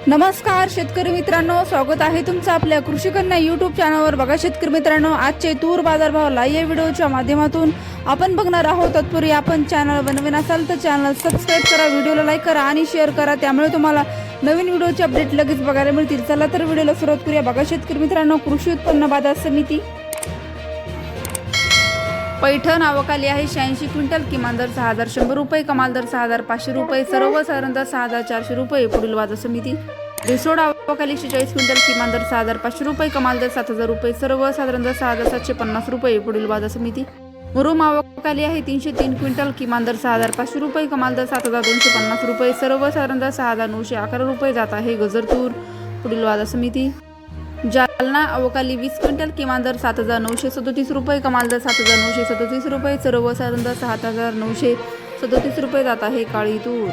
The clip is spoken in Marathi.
नमस्कार शेतकरी मित्रांनो, स्वागत आहे तुमचं आपल्या कृषी कन्या यूट्यूब चॅनलवर। बघा शेतकरी मित्रांनो, आजचे तूर बाजारभाव लाईव्ह या व्हिडिओच्या माध्यमातून आपण बघणार आहोत। तत्पूर्वी आपण चॅनल बनवून असाल तर चॅनल सबस्क्राईब करा, व्हिडिओला लाईक करा आणि शेअर करा, त्यामुळे तुम्हाला नवीन व्हिडिओचे अपडेट लगेच बघायला मिळतील। चला तर व्हिडिओला सुरुवात करूया। बघा शेतकरी मित्रांनो, कृषी उत्पन्न बाजार समिती पैठण आवक आली आहे 86 क्विंटल, किमान दर 6100 रुपये, कमाल दर 6500 रुपये, सर्वसाधारण दर 6400 रुपये। पुढील बाजार समिती रिसोड आवक आली 46 क्विंटल, किमान दर 6500 रुपये, कमाल दर 7000 रुपये, सर्वसाधारण दर 6750 रुपये। पुढील बाजार समिती मुरुम आवक आली आहे 303 क्विंटल, किमान दर 6500 रुपये, कमाल दर 7250 रुपये, सर्वसाधारण दर 6911 रुपये जात आहे गजर तूर। पुढील बाजार समिती जालना आवक आली 20 क्विंटल, किमान दर 7937 रुपये, कमाल दर 7937 रुपये, सर्वसाधारण दर 7937 रुपये जात आहे काळी तूर।